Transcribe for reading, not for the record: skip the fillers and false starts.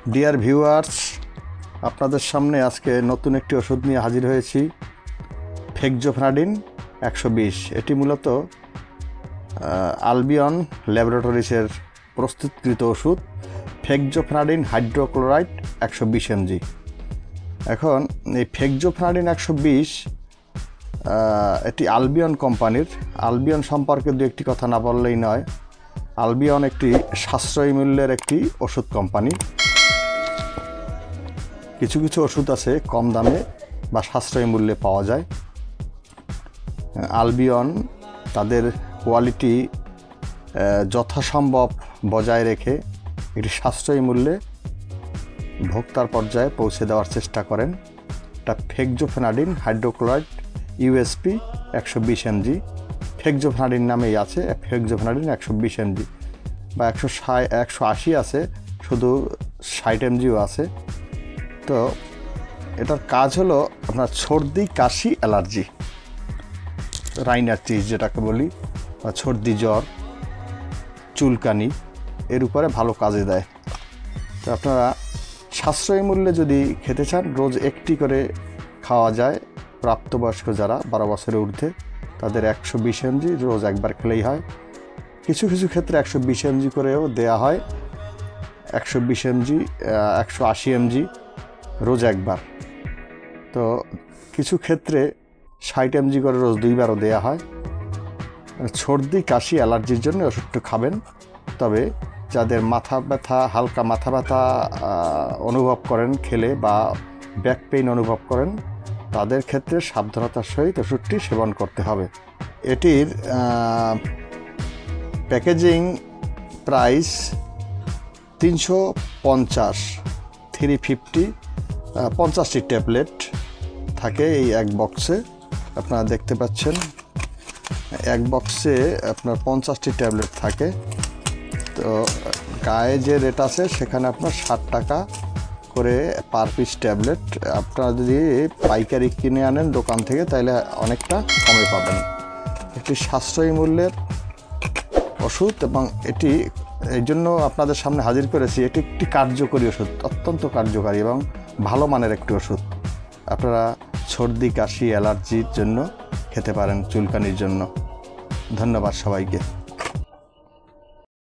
Dear viewers, আপনাদের সামনে আজকে নতুন একটি ওষুধ নিয়ে হাজির হয়েছি। ফেক্সোফেনাডিন 120। এটি মূলত আলবিয়ন ল্যাবরেটরিজের প্রস্তুতকৃত ওষুধ ফেক্সোফেনাডিন হাইড্রোক্লোরাইড 120 mg। এখন এই ফেক্সোফেনাডিন 120 এটি আলবিয়ন কোম্পানির। আলবিয়ন সম্পর্কে দু একটি কথা না বললেই নয়। আলবিয়ন একটি সাশ্রয়ী মূল্যের একটি ওষুধ কোম্পানি। কিছু কিছু ওষুধ আছে কম দামে বা সাশ্রয়ী মূল্যে পাওয়া যায়। আলবিয়ন তাদের কোয়ালিটি যথাসম্ভব বজায় রেখে একটি সাশ্রয়ী মূল্যে ভোক্তার পর্যায়ে পৌঁছে দেওয়ার চেষ্টা করেন। এটা fexofenadine hydrochloride USP 120 mg। Fexofenadine নামেই আছে, ফেক্সোফেনাডিন 120 mg বা 180 আছে, শুধু 60 mgও আছে। তো এটার কাজ হলো আপনার সর্দি, কাশি, অ্যালার্জি, রাইনাইটিস যেটাকে বলি, বা সর্দি, জ্বর, চুলকানি, এর উপরে ভালো কাজে দেয়। তো আপনারা সাশ্রয়ী মূল্যে যদি খেতে চান, রোজ একটি করে খাওয়া যায়। প্রাপ্তবয়স্ক যারা 12 বছরের ঊর্ধ্বে তাদের 120 mg রোজ একবার খেলেই হয়। কিছু কিছু ক্ষেত্রে 120 mg করেও দেয়া হয়। 120 mg 180 mg রোজ একবার। তো কিছু ক্ষেত্রে 60 mg করে রোজ 2বারও দেয়া হয়। সর্দি, কাশি, অ্যালার্জির জন্য ওষুধটা খাবেন। তবে যাদের মাথা ব্যথা, হালকা মাথা ব্যথা অনুভব করেন খেলে, বা ব্যাক পেইন অনুভব করেন, তাদের ক্ষেত্রে সাবধানতার সহিত ওষুধটি সেবন করতে হবে। এটির প্যাকেজিং প্রাইস 350, 350 50টি ট্যাবলেট থাকে এই এক বক্সে। আপনারা দেখতে পাচ্ছেন এক বক্সে আপনার 50টি ট্যাবলেট থাকে। তো গায়ে যে রেট আছে সেখানে আপনার 60 টাকা করে পার পিস ট্যাবলেট। আপনারা যদি পাইকারি কিনে আনেন দোকান থেকে, তাহলে অনেকটা কমে পাবেন। একটি সাশ্রয়ী মূল্যের ওষুধ, এবং এটি এই জন্য আপনাদের সামনে হাজির করেছি। এটি একটি কার্যকরী ওষুধ, অত্যন্ত কার্যকারী এবং ভালো মানের একটি ওষুধ। আপনারা সর্দি, কাশি, অ্যালার্জির জন্য খেতে পারেন, চুলকানির জন্য। ধন্যবাদ সবাইকে।